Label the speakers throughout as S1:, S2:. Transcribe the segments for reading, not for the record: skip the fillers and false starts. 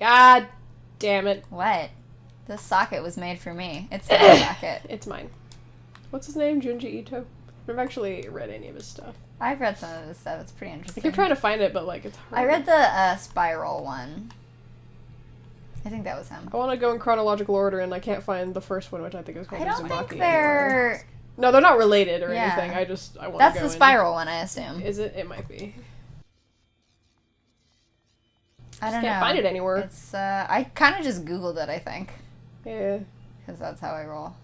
S1: God damn it.
S2: What? This socket was made for me. It's my socket.
S1: It's mine. What's his name? Junji Ito? I've actually read any of his stuff.
S2: I've read some of his stuff. It's pretty
S1: I
S2: interesting.
S1: keep trying to find it, but like it's hard.
S2: I read the Spiral one. I think that was him.
S1: I want to go in chronological order, and I can't find the first one, which I think is called
S2: I don't
S1: Uzumaki
S2: think they're...
S1: anymore. No, they're not related or
S2: Yeah.
S1: anything. I want to go
S2: That's the Spiral one, I assume.
S1: Is it? It might be.
S2: I don't know.
S1: Can't find it anywhere.
S2: It's I kind of just Googled it, I think.
S1: Yeah.
S2: Because that's how I roll.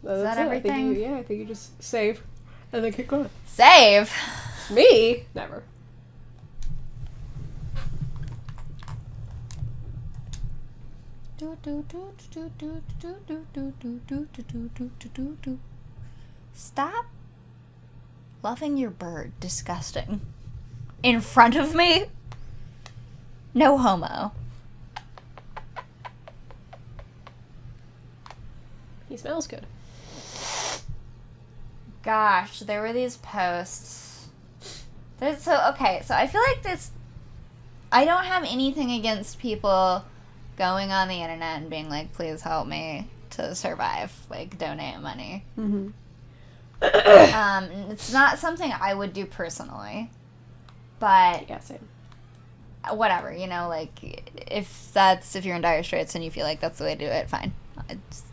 S1: No,
S2: Is
S1: that's
S2: that
S1: it.
S2: everything?
S1: I think you just save and then keep going.
S2: Save?
S1: Me? Never.
S2: Stop loving your bird. Disgusting. In front of me? No homo.
S1: He smells good.
S2: Gosh, there were these posts. So I feel like this... I don't have anything against people going on the internet and being like, please help me to survive. Like, donate money.
S1: Mm-hmm.
S2: It's not something I would do personally. But...
S1: Yeah, same.
S2: Whatever, you know, like, if you're in dire straits and you feel like that's the way to do it, fine. It's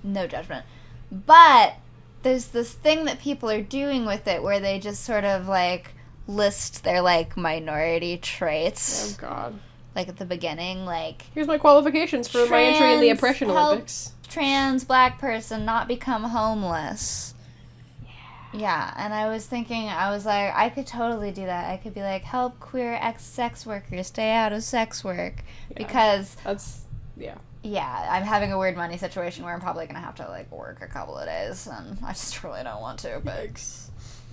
S2: no judgment. But there's this thing that people are doing with it where they just sort of, like, list their, like, minority traits.
S1: Oh, God.
S2: Like, at the beginning, like...
S1: Here's my qualifications for my entry in the Oppression Olympics.
S2: Trans black person not become homeless. Yeah, and I was thinking, I was like, I could totally do that. I could be like, help queer ex-sex workers stay out of sex work.
S1: Yeah,
S2: because...
S1: That's... Yeah.
S2: Yeah, I'm having a weird money situation where I'm probably going to have to, like, work a couple of days, and I just really don't want to, but...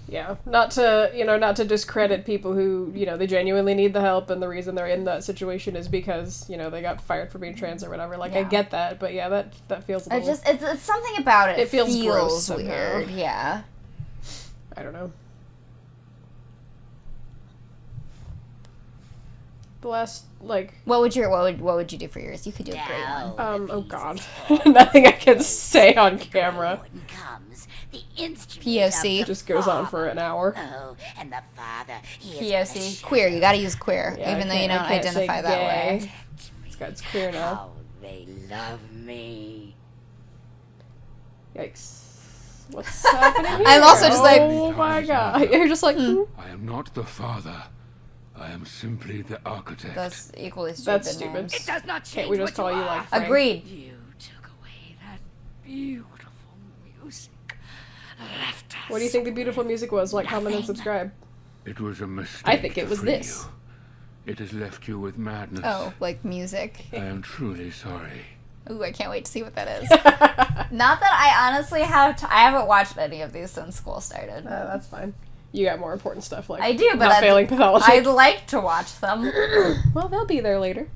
S1: Yeah, not to discredit people who, they genuinely need the help, and the reason they're in that situation is because, they got fired for being trans or whatever. Like,
S2: Yeah.
S1: I get that, but yeah, that feels a little...
S2: It's something about it.
S1: It feels gross
S2: weird,
S1: somehow.
S2: yeah.
S1: I don't know. The last, like...
S2: What would you do for yours? You could do a great one.
S1: Oh god. Nothing I can say on camera.
S2: POC.
S1: Just goes on for an hour.
S3: Oh, and the father.
S2: POC. Queer. You gotta use queer,
S1: Yeah,
S2: even though
S1: I
S2: you don't
S1: can't say
S2: identify that
S1: gay.
S2: way.
S1: It's clear now.
S3: How they love me.
S1: Yikes. What's happening here?
S2: I'm also just like...
S1: Oh my god. You're just like...
S4: I am not the father. I am simply the architect.
S2: That's equally stupid.
S1: That's stupid.
S2: names.
S3: It does not change
S1: Can't we just
S3: what
S1: call
S3: you
S1: you,
S3: are.
S1: like, Frank?
S2: Agreed.
S3: You took away that beautiful music. Left us.
S1: What do you think the beautiful music was? Like, comment, and
S3: Nothing.
S1: subscribe.
S4: It was a mistake.
S1: I think it
S4: to
S1: was
S4: free
S1: this.
S4: you. It has left you with madness.
S2: Oh, like music.
S4: I am truly sorry.
S2: Ooh, I can't wait to see what that is. Not that I honestly have... I haven't watched any of these since school started.
S1: That's fine. You got more important stuff, like
S2: I do, but
S1: not failing pathology.
S2: I'd like to watch them.
S1: Well, they'll be there later.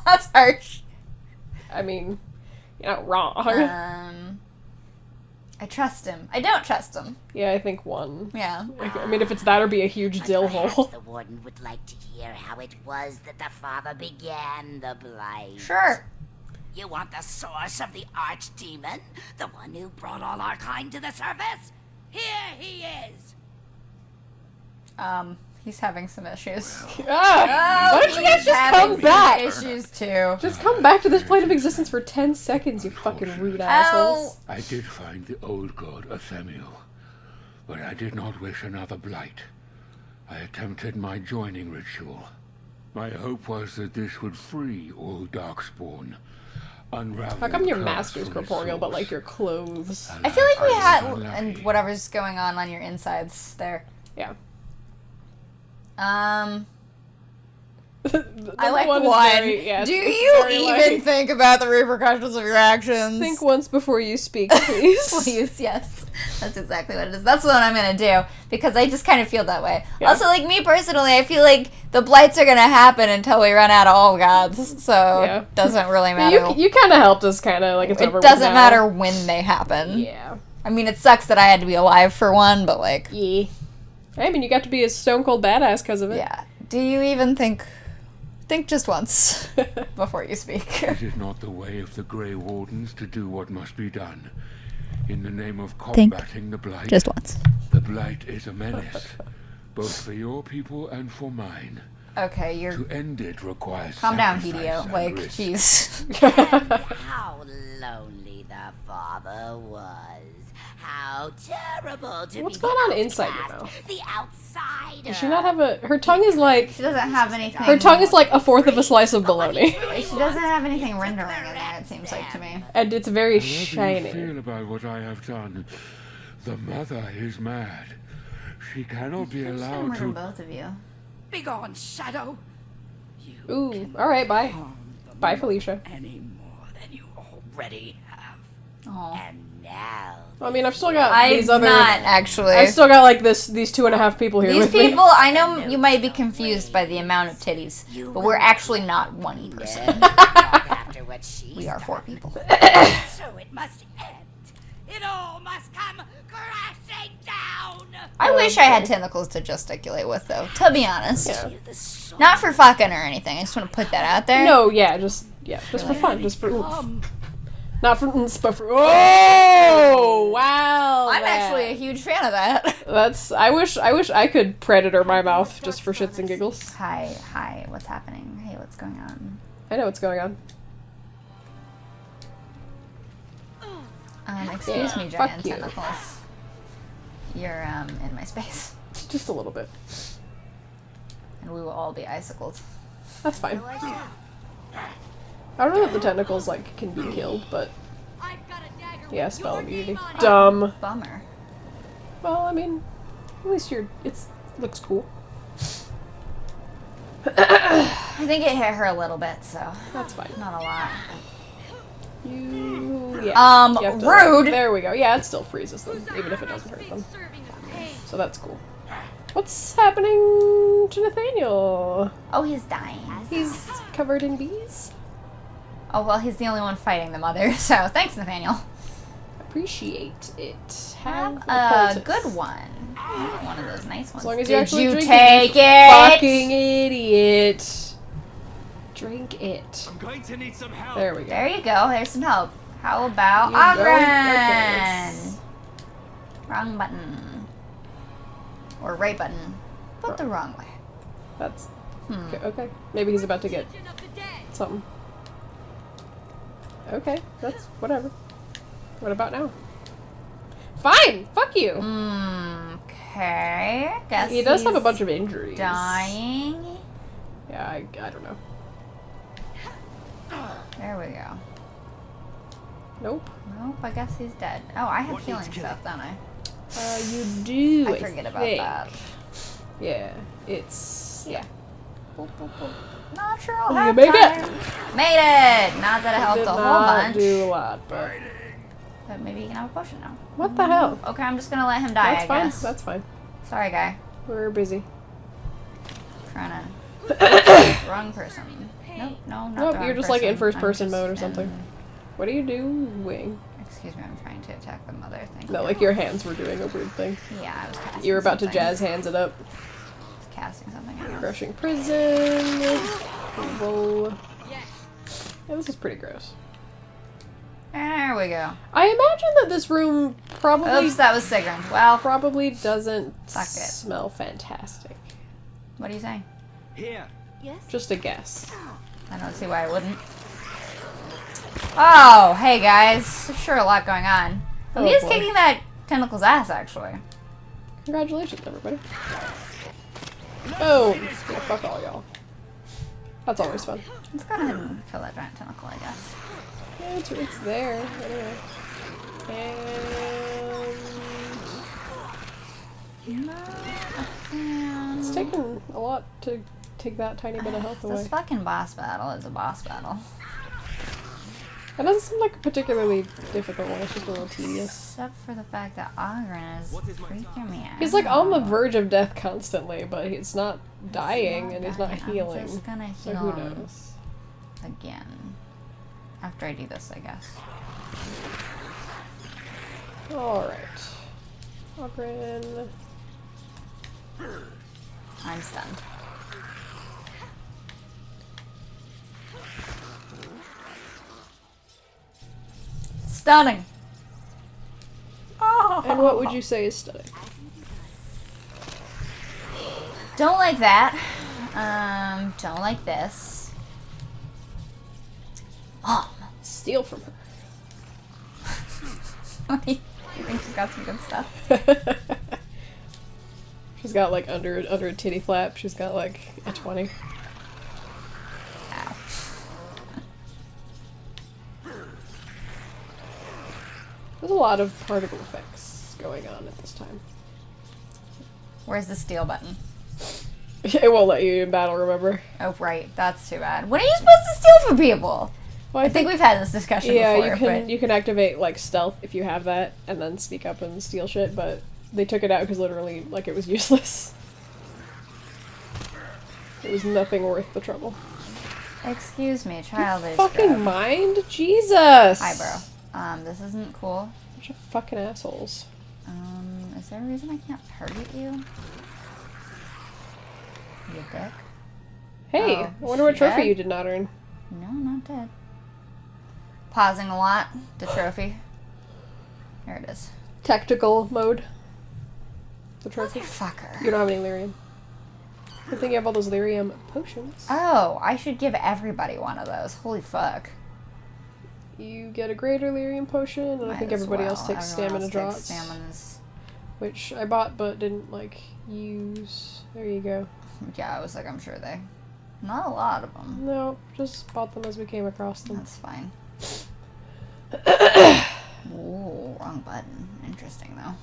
S2: That's harsh.
S1: I mean, you're not wrong.
S2: I trust him. I don't trust him.
S1: Yeah, I think one.
S2: Yeah.
S1: I mean, if it's that or be a huge
S3: But
S1: dill
S3: perhaps
S1: hole.
S3: the warden would like to hear how it was that the father began the blight.
S2: Sure.
S3: You want the source of the archdemon? The one who brought all our kind to the surface? Here he is!
S2: He's having some issues.
S1: Ah, why don't you guys just come back?
S2: Issues too.
S1: Just come back to this plane of existence for 10 seconds, you fucking rude assholes.
S4: I did find the old god Athemiel, but I did not wish another blight. I attempted my joining ritual. My hope was that this would free all Darkspawn. Unravel
S1: How come your
S4: the
S1: mask is
S4: curse from its
S1: corporeal, but
S4: source.
S1: like your clothes?
S2: I feel like we
S4: I
S2: had
S4: was unlucky.
S2: and whatever's going on your insides there.
S1: Yeah.
S2: I
S1: Number
S2: like
S1: one
S2: one.
S1: is very- yeah,
S2: Do
S1: it's
S2: you
S1: very,
S2: even
S1: like,
S2: think about the repercussions of your actions?
S1: think once before you speak, please?
S2: Please, yes. That's exactly what it is. That's what I'm gonna do because I just kind of feel that way.
S1: Yeah.
S2: Also, like me personally, I feel like the blights are gonna happen until we run out of all gods. So
S1: Yeah.
S2: it doesn't really matter.
S1: You kind of helped us, kind of like it's over
S2: It
S1: with
S2: doesn't
S1: now.
S2: matter when they happen.
S1: Yeah.
S2: I mean, it sucks that I had to be alive for one, but like,
S1: Yeah. I mean, you got to be a stone cold badass because of it.
S2: Yeah. Do you even think just once before you speak?
S4: It is not the way of the Grey Wardens to do what must be done. In the name of
S2: Think
S4: combating the Blight,
S2: Just once.
S4: the Blight is a menace, both for your people and for mine.
S2: Okay, you're...
S4: To end it requires
S2: Calm down,
S4: sacrifice
S2: Hideo.
S4: and
S2: Like,
S4: risk.
S2: jeez.
S3: How lonely the father was. How terrible to
S1: What's
S3: be
S1: going
S3: the
S1: on inside your
S3: outcast,
S1: mouth?
S3: the outsider.
S1: Does she not have a... Her tongue is like...
S2: She doesn't have anything...
S1: Her tongue is like a fourth of a slice of bologna.
S2: She doesn't have anything rendering in there, it seems like to me.
S1: And it's very
S4: However you
S1: shiny.
S4: feel about what I have done, the mother is mad. She cannot be
S2: I'm
S4: allowed
S2: murder
S4: to...
S2: both of you.
S3: Begone, Shadow. You
S1: Ooh, alright, bye.
S3: harm the
S1: Bye,
S3: moon
S1: Felicia.
S3: Any more than you already have.
S2: Oh.
S3: And now...
S1: I mean, I've still got
S2: I'm
S1: these other...
S2: not, actually.
S1: I've still got like these 2.5 people here
S2: These
S1: with me.
S2: people, I know you might be confused by the amount of titties, but we're actually not one person.
S3: after what she
S2: We are 4 people.
S3: So it must end. It all must come crashing down.
S2: I wish I had tentacles to gesticulate with, though, to be honest.
S1: Yeah.
S3: The soul
S2: Not for fucking or anything, I just want to put that out there.
S1: No, yeah, just for fun, just for oomph.
S3: come.
S1: Not for oomph, but for oh wow.
S2: I'm actually a huge fan of that.
S1: That's I wish I could predator my mouth just for shits and giggles.
S2: Hi, what's happening? Hey, what's going on?
S1: I know what's going on.
S2: Excuse
S1: Yeah,
S2: me,
S1: fuck
S2: giant
S1: you.
S2: tentacles. You're, in my space.
S1: Just a little bit.
S2: And we will all be icicled.
S1: That's fine. I don't know that the tentacles like can be killed, but yeah, spell immunity. Dumb.
S2: Bummer.
S1: Well, I mean, at least looks cool.
S2: I think it hit her a little bit, so
S1: That's fine.
S2: not a lot.
S1: You have to,
S2: rude.
S1: There we go. Yeah, it still freezes them, even if it doesn't hurt them. So that's cool. What's happening to Nathaniel?
S2: Oh, he's dying.
S1: He's covered in bees.
S2: Oh, well, he's the only one fighting the mother, so thanks, Nathaniel.
S1: Appreciate it.
S2: Have
S1: Have
S2: a good one. One of those nice ones.
S1: As long as you
S2: Did
S1: actually
S2: you
S1: drink
S2: take
S1: it, you
S2: it?
S1: fucking idiot. Drink it.
S5: I'm going to need some help.
S1: There we go.
S2: There you go. There's some help. How about
S1: You go,
S2: Ogren? Wrong button. Or right button. But the wrong way.
S1: That's okay. Maybe he's about to get something. Okay, that's whatever. What about now? Fine. Fuck you.
S2: Okay. Guess
S1: He does have a
S2: he's
S1: bunch of injuries.
S2: dying.
S1: Yeah, I don't know.
S2: There we go.
S1: Nope.
S2: Nope, I guess he's dead. Oh, I have
S5: What
S2: healing
S5: needs
S2: stuff, don't I?
S1: You do.
S2: I forget about
S1: think.
S2: that.
S1: Yeah, it's
S2: Boop, boop, boop. Natural
S1: You
S2: half
S1: made it.
S2: time. Made it! Not that it helped
S1: Did
S2: a whole
S1: not
S2: bunch.
S1: do a lot, but
S2: But maybe you can have a potion now.
S1: what the hell?
S2: Okay, I'm just gonna let him die,
S1: That's
S2: I
S1: fine.
S2: guess.
S1: That's fine.
S2: Sorry, guy.
S1: We're busy.
S2: Trying to... Wrong person. Nope, no, not
S1: Nope,
S2: the wrong
S1: you're just like in
S2: person.
S1: first
S2: I'm
S1: person
S2: just
S1: mode or
S2: in-
S1: something. What are you doing?
S2: Excuse me, I'm trying to attack the mother thing.
S1: No, like your hands were doing a weird thing.
S2: Yeah, I was casting
S1: You were about to
S2: something.
S1: jazz hands it up.
S2: I was casting something. I don't know.
S1: Crushing prison. Whoa. Yeah, this is pretty gross.
S2: There we go.
S1: I imagine that this room probably
S2: Oops, that was Sigrun. Well,
S1: probably doesn't
S2: Suck it.
S1: smell fantastic.
S2: what are you saying?
S5: Here.
S1: Just a guess.
S2: I don't see why I wouldn't. Oh, hey guys. There's sure a lot going on.
S1: Oh,
S2: He is
S1: boy.
S2: kicking that tentacle's ass, actually.
S1: Congratulations, everybody. Oh, yeah, fuck all y'all. That's always fun.
S2: Let's go ahead and kill that giant tentacle, I guess.
S1: Yeah, it's there. Anyway. And it's taken a lot to take that tiny bit of health
S2: This
S1: away.
S2: fucking boss battle is a boss battle.
S1: That doesn't seem like a particularly difficult one. It's just a little tedious.
S2: Except for the fact that Ogren is freaking me out.
S1: He's like on the verge of death constantly, but he's not dying and he's not
S2: I'm
S1: healing.
S2: just gonna
S1: So
S2: heal
S1: who
S2: him
S1: knows?
S2: again. After I do this, I guess.
S1: Alright. Ogren.
S2: I'm stunned. Stunning.
S1: And what would you say is stunning?
S2: Don't like that. Don't like this. Mom.
S1: Steal from her.
S2: You think she's got some good stuff?
S1: She's got like under a titty flap. She's got like a 20.
S2: Ow.
S1: There's a lot of particle effects going on at this time.
S2: Where's the steal button?
S1: It won't let you in battle, remember?
S2: Oh, right. That's too bad. What are you supposed to steal from people?
S1: Well,
S2: I think we've had this discussion before.
S1: you can activate like stealth if you have that, and then sneak up and steal shit. But they took it out because literally, like, it was useless. It was nothing worth the trouble.
S2: Excuse me, childish.
S1: Fucking mind, Jesus.
S2: Hi, bro. This isn't cool.
S1: Bunch of fucking assholes.
S2: Is there a reason I can't target you? You dick.
S1: Hey,
S2: Oh,
S1: I wonder what
S2: she
S1: trophy
S2: dead?
S1: you did not earn.
S2: No, I'm not dead. Pausing a lot. The trophy. There it is.
S1: Tactical mode. The trophy.
S2: Motherfucker.
S1: You don't have any lyrium. I think you have all those lyrium potions.
S2: Oh, I should give everybody one of those. Holy fuck.
S1: You get a greater lyrium potion, and I
S2: Might
S1: think
S2: as
S1: everybody
S2: well.
S1: else takes
S2: Everyone
S1: stamina
S2: else
S1: drops.
S2: takes staminas.
S1: Which I bought but didn't, like, use. There you go.
S2: Yeah, I was like, I'm sure they... Not a lot of them.
S1: No, just bought them as we came across them.
S2: That's fine. Ooh, wrong button. Interesting, though.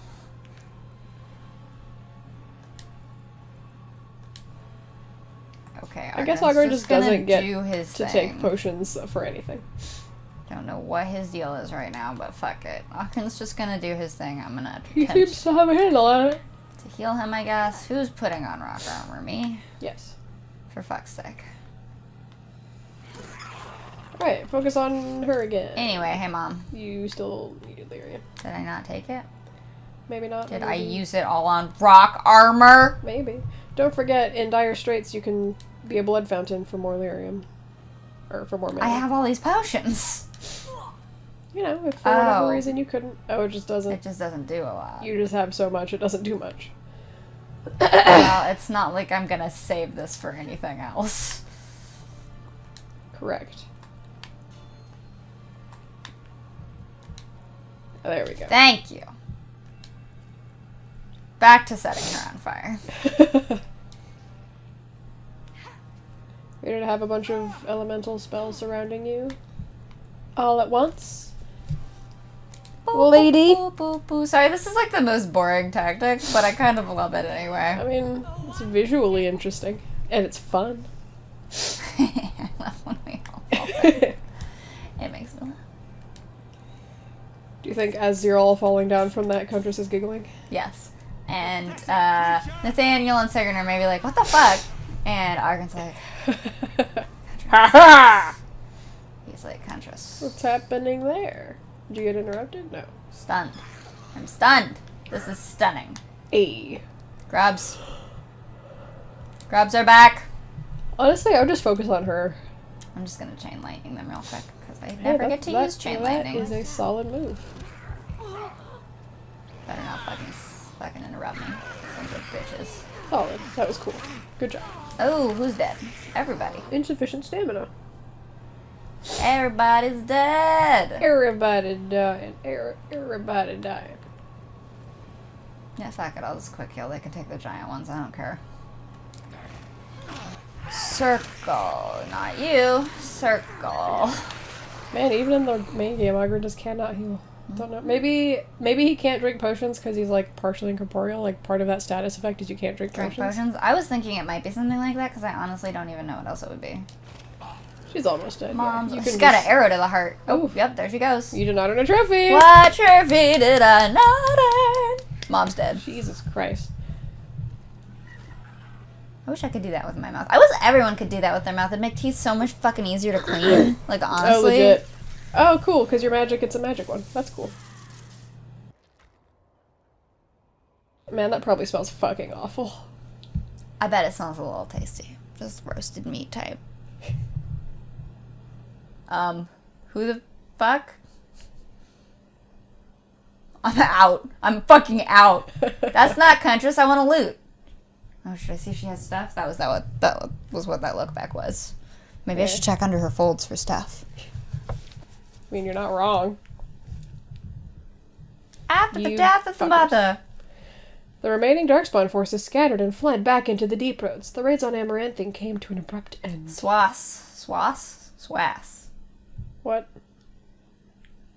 S2: Okay,
S1: I guess
S2: Argon's
S1: Ogre just doesn't get
S2: do his
S1: to
S2: thing.
S1: take potions for anything.
S2: Don't know what his deal is right now, but fuck it. Ogren's just gonna do his thing. I'm gonna
S1: He
S2: attempt
S1: seems to have a handle on it.
S2: to heal him, I guess. Who's putting on rock armor? Me?
S1: Yes.
S2: For fuck's sake.
S1: Right, focus on her again.
S2: Anyway, hey mom.
S1: You still needed lyrium.
S2: Did I not take it?
S1: Maybe not.
S2: Did
S1: maybe.
S2: I use it all on rock armor?
S1: Maybe. Don't forget, in dire straits, you can be a blood fountain for more lyrium. Or for more mana.
S2: I have all these potions.
S1: You know, if for whatever
S2: Oh.
S1: reason you couldn't. Oh, it just doesn't.
S2: It just doesn't do a lot.
S1: You just have so much, it doesn't do much.
S2: Well, it's not like I'm gonna save this for anything else.
S1: Correct. Oh, there we go.
S2: Thank you. Back to setting her on fire.
S1: Ready to have a bunch of elemental spells surrounding you all at once? Lady?
S2: Boop, boop, boop. Sorry, this is like the most boring tactic, but I kind of love it anyway.
S1: I mean, it's visually interesting. And it's fun.
S2: I love when we all fall back. It makes me laugh.
S1: Do you think as you're all falling down from that, Contras is giggling?
S2: Yes. And Nathaniel and Sigrun are maybe like, what the fuck? And Argon's like,
S1: Ha ha!
S2: he's like, Contras.
S1: What's happening there? Did you get interrupted? No.
S2: Stunned. I'm stunned. This is stunning.
S1: A.
S2: Grubs. Grubs are back.
S1: Honestly, I would just focus on her.
S2: I'm just gonna chain lightning them real quick because I
S1: Hey,
S2: never get to use chain lightning.
S1: That is a solid move.
S2: Better not fucking interrupt me. Sons of bitches.
S1: Solid. That was cool. Good job.
S2: Oh, who's dead? Everybody.
S1: Insufficient stamina.
S2: Everybody's dead.
S1: Everybody dying. Everybody dying.
S2: Yeah, fuck it. I'll just quick heal. They can take the giant ones. I don't care. Circle. Not you. Circle.
S1: Man, even in the main game, Ogre just cannot heal. Don't know. Maybe he can't drink potions because he's like partially incorporeal. Like part of that status effect is you can't drink
S2: Drink
S1: potions.
S2: potions? I was thinking it might be something like that because I honestly don't even know what else it would be.
S1: She's almost dead.
S2: Mom,
S1: Yeah. You
S2: she's
S1: can
S2: got
S1: just-
S2: an arrow to the heart. Oh,
S1: Ooh.
S2: yep, there she goes.
S1: You did not earn a trophy.
S2: What trophy did I not earn? Mom's dead.
S1: Jesus Christ.
S2: I wish I could do that with my mouth. I wish everyone could do that with their mouth. It'd make teeth so much fucking easier to clean. Like, honestly.
S1: Oh, legit. Oh, cool. Because your magic, it's a magic one. That's cool. Man, that probably smells fucking awful.
S2: I bet it smells a little tasty. Just roasted meat type. Who the fuck? I'm out. I'm fucking out. That's not Contras. I want to loot. Oh, should I see if she has stuff? That was what that look back was. Maybe I should check under her folds for stuff.
S1: I mean, you're not wrong.
S2: After the
S1: You
S2: death of the
S1: fuckers.
S2: mother.
S1: The remaining Darkspawn forces scattered and fled back into the deep roads. The raids on Amaranthine came to an abrupt end.
S2: Swass.
S1: What?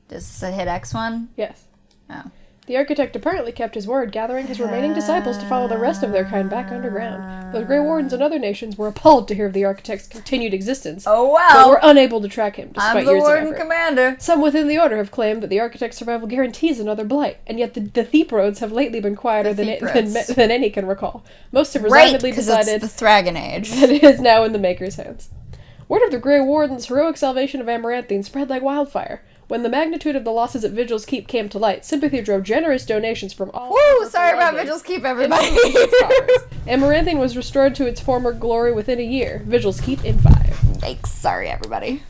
S2: Does it hit X1?
S1: Yes.
S2: Oh.
S1: The architect apparently kept his word, gathering his remaining disciples to follow the rest of their kind back underground. The Grey Wardens and other nations were appalled to hear of the architect's continued existence,
S2: Oh
S1: but
S2: well.
S1: were unable to track him, despite
S2: I'm the
S1: years of
S2: warden
S1: effort.
S2: commander.
S1: Some within the Order have claimed that the architect's survival guarantees another blight, and yet the Thiep roads have lately been quieter
S2: The
S1: than,
S2: Thiep roads.
S1: than any can recall. Most have
S2: Right,
S1: resignedly
S2: because
S1: decided
S2: it's the Thragon Age.
S1: that it is now in the Maker's hands. Word of the Grey Warden's heroic salvation of Amaranthine spread like wildfire. When the magnitude of the losses at Vigil's Keep came to light, sympathy drove generous donations from all
S2: Woo!
S1: over
S2: Sorry about
S1: London.
S2: Vigil's Keep, everybody.
S1: Amaranthine was restored to its former glory within a year. Vigil's Keep in 5.
S2: Yikes! Sorry, everybody.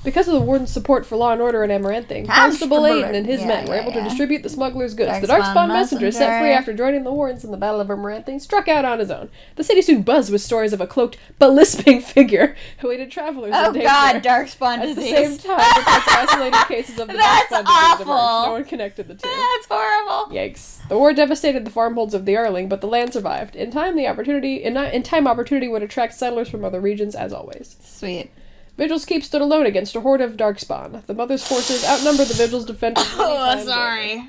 S1: Because of the Warden's support for law and order in Amaranthine, Constable Aiden and his men were able to distribute the smuggler's goods. The Darkspawn messenger, set free after joining the Wardens in the Battle of Amaranthine, struck out on his own. The city soon buzzed with stories of a cloaked but lisping figure who aided travelers
S2: Oh
S1: in danger.
S2: God, Darkspawn
S1: At the
S2: disease.
S1: same time, reports of isolated cases of the
S2: That's
S1: Darkspawn disease emerged.
S2: awful.
S1: No one connected the two.
S2: That's horrible.
S1: Yikes. The war devastated the farmholds of the Arling, but the land survived. In time, opportunity would attract settlers from other regions, as always.
S2: Sweet.
S1: Vigil's Keep stood alone against a horde of Darkspawn. The Mother's forces outnumbered the Vigil's defenders many times over.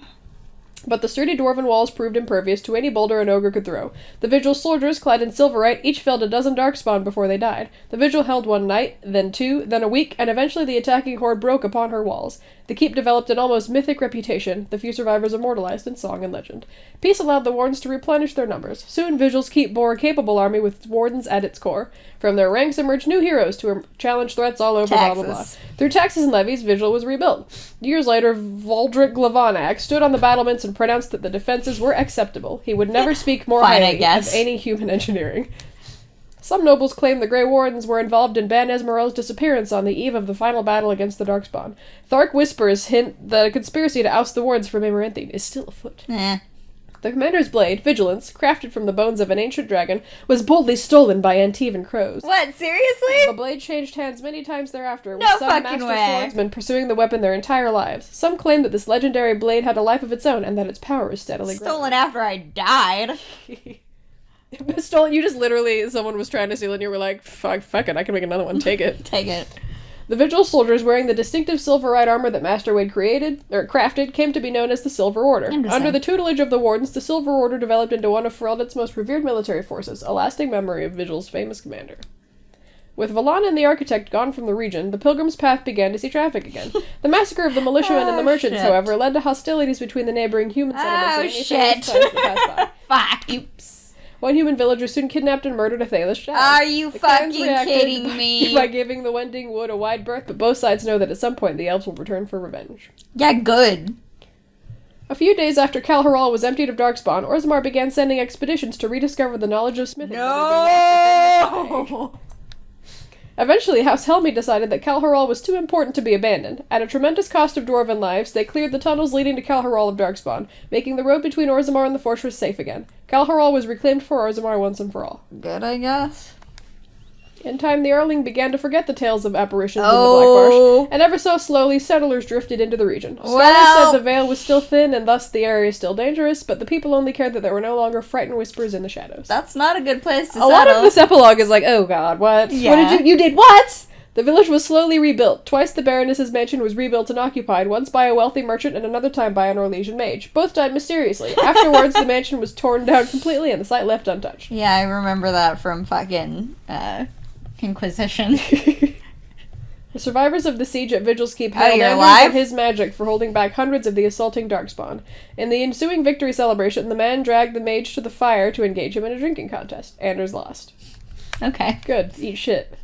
S1: But the sturdy dwarven walls proved impervious to any boulder an ogre could throw. The Vigil's soldiers, clad in silverite, each felled a dozen Darkspawn before they died. The Vigil held one night, then 2, then a week, and eventually the attacking horde broke upon her walls. The keep developed an almost mythic reputation, the few survivors immortalized in song and legend. Peace allowed the wardens to replenish their numbers. Soon Vigil's Keep bore a capable army with wardens at its core. From their ranks emerged new heroes to challenge threats all over, blah, blah, blah. Through taxes and levies, Vigil was rebuilt. Years later, Valdric Glavanak stood on the battlements and pronounced that the defenses were acceptable. He would never speak more
S2: Fine, I
S1: highly
S2: guess.
S1: of any human engineering. Some nobles claim the Grey Wardens were involved in Ban Esmeralda's disappearance on the eve of the final battle against the Darkspawn. Thark whispers hint that a conspiracy to oust the wards from Amaranthine is still afoot. The commander's blade, Vigilance, crafted from the bones of an ancient dragon, was boldly stolen by Antivan crows.
S2: What? Seriously?
S1: The blade changed hands many times thereafter, with
S2: No
S1: some
S2: fucking
S1: master
S2: way.
S1: swordsmen pursuing the weapon their entire lives. Some claim that this legendary blade had a life of its own and that its power is steadily growing.
S2: Stolen after I died.
S1: Stolen? You just literally, someone was trying to steal it and you were like, fuck it, I can make another one, take it.
S2: Take it.
S1: The Vigil soldiers wearing the distinctive silverite armor that Master Wade crafted came to be known as the Silver Order.
S2: Interesting.
S1: Under the tutelage of the Wardens, the Silver Order developed into one of Ferelden's most revered military forces, a lasting memory of Vigil's famous commander. With Valan and the Architect gone from the region, the Pilgrim's Path began to see traffic again. The massacre of the militiamen and the merchants,
S2: shit.
S1: however, led to hostilities between the neighboring human settlements and any
S2: shit.
S1: Thalish tribes that passed by.
S2: Fuck.
S1: One human villager soon kidnapped and murdered a Thalish child.
S2: Are you
S1: The clans
S2: fucking
S1: reacted
S2: kidding me?
S1: by giving the Wending Wood a wide berth, but both sides know that at some point the elves will return for revenge.
S2: Yeah, good.
S1: A few days after Calharal was emptied of Darkspawn, Orzammar began sending expeditions to rediscover the knowledge of smithing.
S2: No!
S1: Eventually, House Helmi decided that Calharal was too important to be abandoned. At a tremendous cost of dwarven lives, they cleared the tunnels leading to Calharal of Darkspawn, making the road between Orzammar and the fortress safe again. Calharal was reclaimed for Orzammar once and for all.
S2: Good, I guess.
S1: In time, the Arling began to forget the tales of apparitions in the Black Marsh, and ever so slowly, settlers drifted into the region. Scholars said the veil was still thin, and thus the area still dangerous, but the people only cared that there were no longer frightened whispers in the shadows.
S2: That's not a good place to
S1: A lot of this epilogue is like, oh god, what?
S2: Yeah.
S1: What did you did what? The village was slowly rebuilt. Twice the Baroness's mansion was rebuilt and occupied, once by a wealthy merchant and another time by an Orlesian mage. Both died mysteriously. Afterwards, the mansion was torn down completely and the site left untouched.
S2: Yeah, I remember that from fucking, Inquisition.
S1: The survivors of the siege at Vigil's Keep hailed
S2: you're
S1: Anders
S2: alive?
S1: and his magic for holding back hundreds of the assaulting Darkspawn. In the ensuing victory celebration, the man dragged the mage to the fire to engage him in a drinking contest. Anders lost.
S2: Okay.
S1: Good. Eat shit.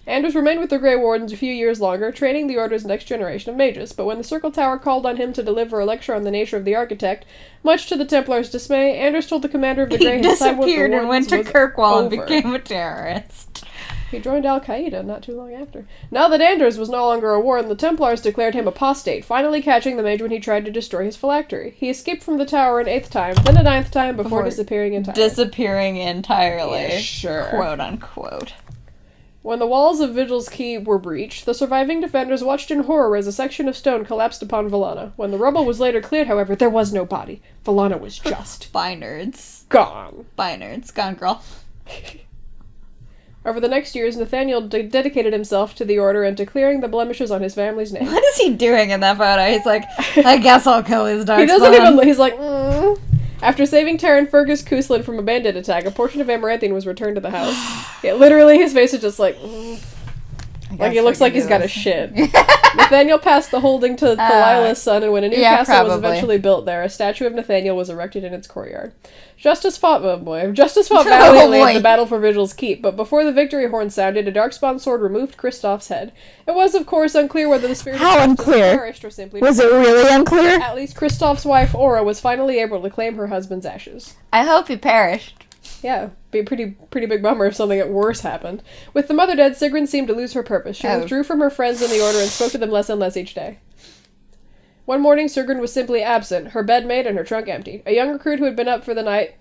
S1: Anders remained with the Grey Wardens a few years longer, training the Order's next generation of mages, but when the Circle Tower called on him to deliver a lecture on the nature of the Architect, much to the Templars' dismay, Anders told the commander of the Grey his time with the
S2: disappeared and went to
S1: was
S2: Kirkwall and
S1: over.
S2: became a terrorist.
S1: He joined Al-Qaeda not too long after. Now that Anders was no longer a warden, the Templars declared him apostate, finally catching the mage when he tried to destroy his phylactery. He escaped from the tower an 8th time, then a 9th time, before disappearing entirely.
S2: Disappearing entirely.
S1: Yeah, sure.
S2: Quote unquote.
S1: When the walls of Vigil's Keep were breached, the surviving defenders watched in horror as a section of stone collapsed upon Valana. When the rubble was later cleared, however, there was no body. Valana was just
S2: Bye, nerds.
S1: gone.
S2: Bye, nerds. Gone, girl.
S1: Over the next years, Nathaniel dedicated himself to the Order and to clearing the blemishes on his family's name.
S2: What is he doing in that photo? He's like, I guess I'll kill his dark
S1: He doesn't even... He's like, After saving Terran Fergus Cousland from a bandit attack, a portion of Amaranthian was returned to the house. Yeah, literally, his face is just like... Like, he looks like he's got a shit. Nathaniel passed the holding to Thalilah's son, and when a new castle was eventually built there, a statue of Nathaniel was erected in its courtyard. Justice fought valiantly in the battle for Vigil's Keep, but before the victory horn sounded, a Darkspawn sword removed Kristoff's head. It was, of course, unclear whether the spirit of justice perished or simply...
S2: Was it really unclear?
S1: At least Kristoff's wife, Aura, was finally able to claim her husband's ashes.
S2: I hope he perished.
S1: Yeah, be a pretty big bummer if something worse happened. With the mother dead, Sigrun seemed to lose her purpose. She withdrew from her friends in the Order and spoke to them less and less each day. One morning, Sigrun was simply absent, her bed made and her trunk empty. A young recruit who had been up for the night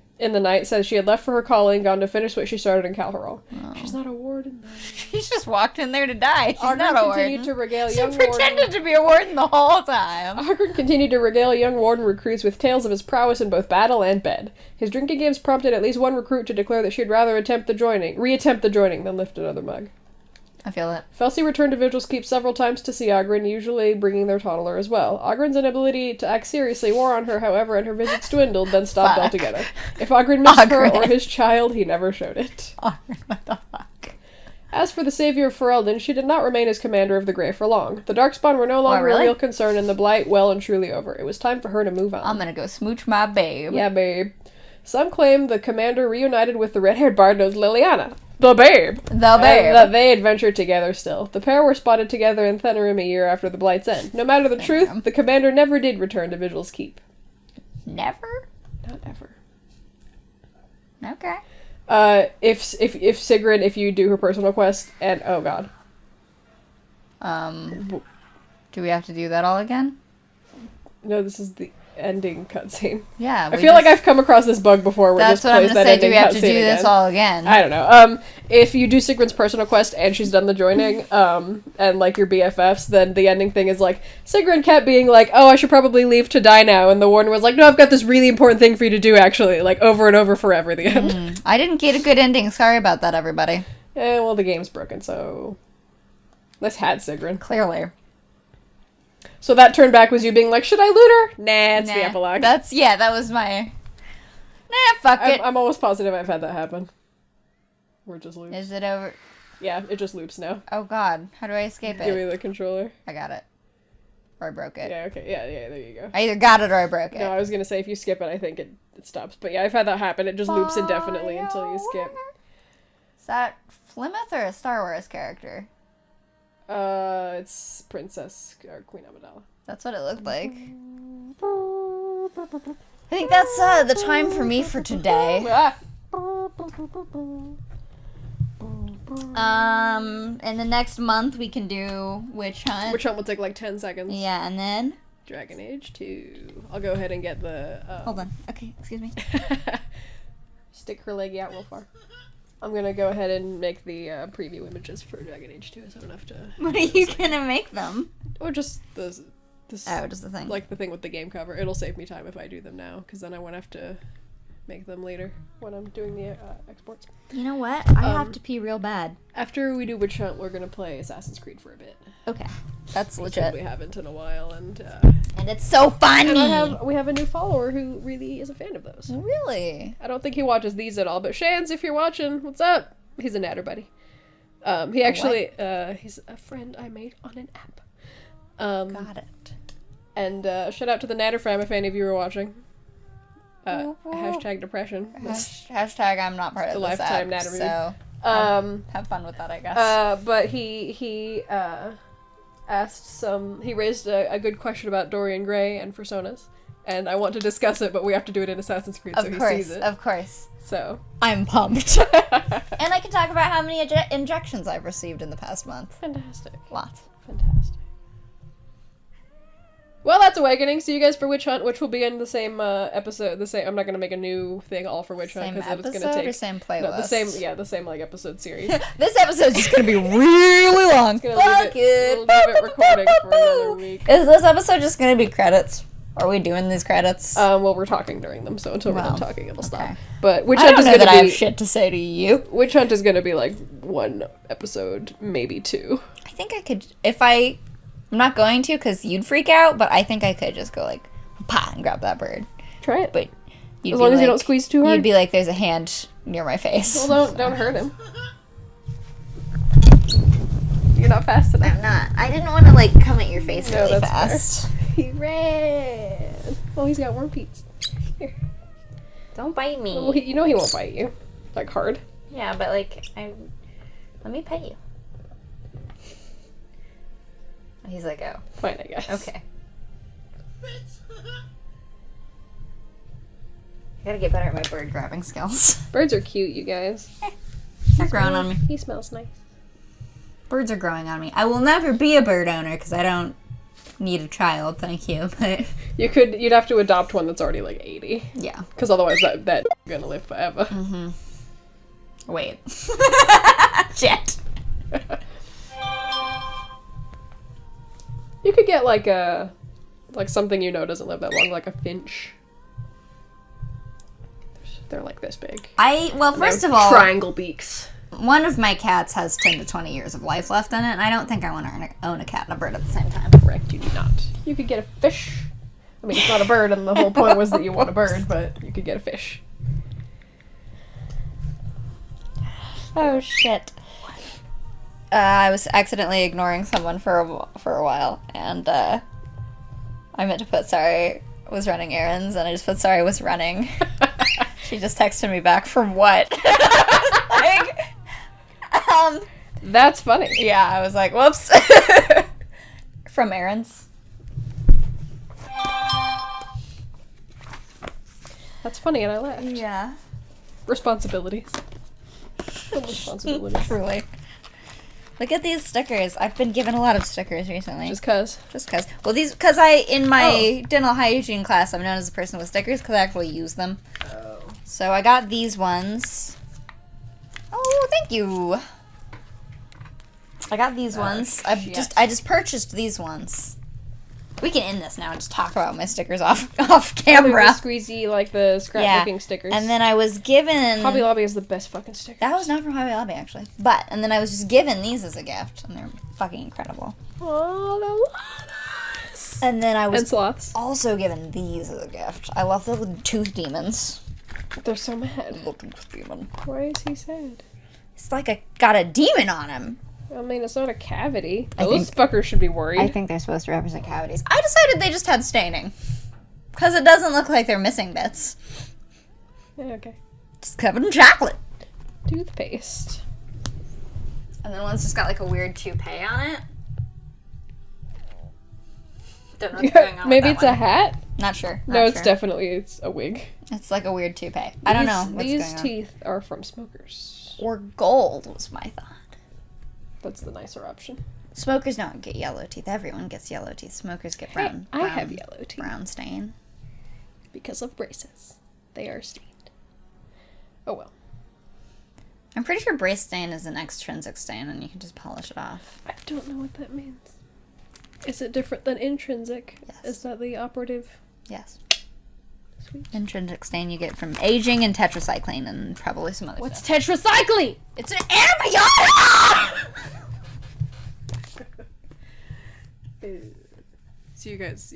S1: says she had left for her calling, gone to finish what she started in Calharol. Oh. She's not a warden, though.
S2: She just walked in there to die. She's
S1: Ogren
S2: not a warden.
S1: continued to regale
S2: She
S1: young
S2: pretended to be a warden the whole time.
S1: Ogren continued to regale young warden recruits with tales of his prowess in both battle and bed. His drinking games prompted at least one recruit to declare that she'd rather reattempt the joining than lift another mug.
S2: I feel it.
S1: Felsi returned to Vigil's Keep several times to see Ogren, usually bringing their toddler as well. Ogren's inability to act seriously wore on her, however, and her visits dwindled, then stopped altogether. If Ogren missed her or his child, he never showed it.
S2: Ogren, what the fuck?
S1: As for the savior of Ferelden, she did not remain as commander of the Grey for long. The Darkspawn were no longer a real concern, and the Blight well and truly over. It was time for her to move on.
S2: I'm gonna go smooch my babe.
S1: Yeah, babe. Some claim the commander reunited with the red-haired bard-nosed Liliana. The babe!
S2: The babe!
S1: And that they adventured together still. The pair were spotted together in Thenarim a year after the Blight's end. No matter the truth, the commander never did return to Vigil's Keep.
S2: Never?
S1: Not ever.
S2: Okay.
S1: If Sigrun, if you do her personal quest, and oh god.
S2: Do we have to do that all again?
S1: No, this is the ending cutscene.
S2: Yeah.
S1: I feel like I've come across this bug before where it just plays that ending cutscene.
S2: That's what I'm gonna say, do we have to do this all again?
S1: I don't know. If you do Sigrun's personal quest and she's done the joining, and like your BFFs, then the ending thing is like, Sigrun kept being like, oh, I should probably leave to die now, and the warden was like, no, I've got this really important thing for you to do, actually, like, over and over forever, the end.
S2: I didn't get a good ending, sorry about that, everybody.
S1: Yeah, well, the game's broken, so... Let's had Sigrun.
S2: Clearly.
S1: So that turn back was you being like, should I loot her? Nah, it's the epilogue.
S2: That was my... Nah, fuck it.
S1: I'm almost positive I've had that happen. Or it just loops.
S2: Is it over?
S1: Yeah, it just loops now.
S2: Oh god, how do I escape it?
S1: Give me the controller.
S2: I got it. Or I broke it.
S1: Yeah, okay, yeah, there you go.
S2: I either got it or I broke it.
S1: No, I was gonna say if you skip it, I think it stops. But yeah, I've had that happen. It just loops indefinitely until you skip.
S2: Is that Plymouth or a Star Wars character?
S1: It's Princess or Queen Amidala.
S2: That's what it looked like. I think that's the time for me for today. In the next month we can do Witch Hunt.
S1: Witch Hunt will take like 10 seconds.
S2: Yeah, and then
S1: Dragon Age 2. I'll go ahead and get the
S2: hold on. Okay, excuse me.
S1: Stick her leggy out real far. I'm gonna go ahead and make the preview images for Dragon Age 2, so I don't have to...
S2: What are you gonna make them?
S1: Or just this...
S2: Oh, just the thing.
S1: Like the thing with the game cover. It'll save me time if I do them now, because then I won't have to make them later when I'm doing the exports.
S2: You know what? I have to pee real bad.
S1: After we do Witch Hunt, we're gonna play Assassin's Creed for a bit.
S2: Okay. That's legit.
S1: We haven't in a while, and
S2: it's so funny!
S1: And we have a new follower who really is a fan of those.
S2: Really?
S1: I don't think he watches these at all, but Shans, if you're watching, what's up? He's a natter buddy. He actually, he's a friend I made on an app.
S2: Got it.
S1: And shout out to the Natter fam if any of you were watching. Hashtag depression.
S2: Hashtag I'm not part of this
S1: lifetime
S2: app,
S1: Natter
S2: so... Have fun with that, I guess.
S1: But he asked he raised a good question about Dorian Gray and personas, and I want to discuss it, but we have to do it in Assassin's Creed, so he sees it.
S2: Of course.
S1: So
S2: I'm pumped. And I can talk about how many injections I've received in the past month.
S1: fantastic.
S2: Lots.
S1: Fantastic. Well, that's Awakening. See you guys for Witch Hunt, which will be in the same episode. I'm not gonna make a new thing all for Witch Hunt
S2: Same
S1: because it's
S2: episode
S1: gonna take
S2: or same playlist?
S1: no, the same like episode series.
S2: This episode's just gonna be really long.
S1: We'll leave it recording for another week.
S2: Is this episode just gonna be credits? Are we doing these credits?
S1: Well, we're talking during them, so until we're done talking, it'll stop.
S2: okay.
S1: But Witch
S2: I
S1: Hunt
S2: don't
S1: is
S2: know
S1: gonna
S2: that I
S1: be
S2: have shit to say to you.
S1: Witch Hunt is gonna be like 1 episode, maybe 2.
S2: I think I could, I'm not going to because you'd freak out, but I think I could just go like, pa, and grab that bird.
S1: Try it.
S2: But
S1: as long as you don't squeeze too hard.
S2: You'd be like, there's a hand near my face.
S1: Well, don't hurt him. You're not fast enough.
S2: I'm not. I didn't want to like come at your face
S1: No,
S2: really
S1: that's
S2: fast.
S1: He ran. Oh, he's got worm feet. Here.
S2: Don't bite me.
S1: Well, you know he won't bite you. Like, hard.
S2: Yeah, but like, let me pet you. He's like, oh.
S1: Fine, I guess.
S2: Okay. I gotta get better at my bird grabbing skills.
S1: Birds are cute, you guys.
S2: They're growing on me.
S1: He smells nice.
S2: Birds are growing on me. I will never be a bird owner because I don't need a child, thank you. But
S1: You'd have to adopt one that's already like 80.
S2: yeah.
S1: Because otherwise that gonna live forever.
S2: Wait. Shit.
S1: You could get like something you know doesn't live that long, like a finch. They're like this big.
S2: First of all,
S1: triangle beaks.
S2: one of my cats has 10 to 20 years of life left in it, and I don't think I want to own a cat and a bird at the same time.
S1: Correct, you do not. You could get a fish. I mean, it's not a bird, and the whole point was that you want a bird, but you could get a fish.
S2: Oh shit. I was accidentally ignoring someone for a while, and I meant to put sorry was running errands, and I just put sorry was running. She just texted me back from what? Like,
S1: That's funny.
S2: yeah, I was like, whoops. From errands.
S1: That's funny, and I laughed.
S2: Yeah.
S1: Responsibilities. Full responsibilities.
S2: Truly. Look at these stickers. I've been given a lot of stickers recently.
S1: Just cause.
S2: Well, because in my dental hygiene class, I'm known as a person with stickers because I actually use them.
S1: Oh.
S2: So I got these ones. Oh, thank you. I got these ones. I just purchased these ones. We can end this now and just talk about my stickers off camera.
S1: The squeezy, like the scrapbooking stickers.
S2: And then I was given...
S1: Hobby Lobby is the best fucking stickers.
S2: That was not from Hobby Lobby, actually. And then I was just given these as a gift, and they're fucking incredible.
S1: Oh, the llamas.
S2: And then I was
S1: And sloths.
S2: also given these as a gift. I love the little tooth demons.
S1: They're so mad.
S2: Little tooth demon.
S1: Why is he sad?
S2: It's like I got a demon on him.
S1: I mean, it's not a cavity.
S2: I
S1: Those fuckers should be worried.
S2: I think they're supposed to represent cavities. I decided they just had staining. Because it doesn't look like they're missing bits.
S1: Yeah, okay.
S2: It's covered in chocolate.
S1: Toothpaste.
S2: And then one's just got like a weird toupee on it. Don't know what's going on
S1: Maybe
S2: with
S1: it's
S2: that
S1: a
S2: one.
S1: hat?
S2: Not sure.
S1: No, it's it's a wig.
S2: It's like a weird toupee. I don't know what's
S1: These
S2: going on.
S1: teeth are from smokers.
S2: Or gold was my thought.
S1: That's the nicer option.
S2: Smokers don't get yellow teeth. Everyone gets yellow teeth. Smokers get brown.
S1: I have yellow teeth.
S2: Brown stain.
S1: Because of braces. They are stained. Oh well.
S2: I'm pretty sure brace stain is an extrinsic stain and you can just polish it off.
S1: I don't know what that means. Is it different than intrinsic?
S2: Yes.
S1: Is that the operative?
S2: Yes.
S1: Sweet.
S2: Intrinsic stain you get from aging and tetracycline and probably some other
S1: What's
S2: stuff.
S1: tetracycline?
S2: It's an antibiotic!
S1: See you guys.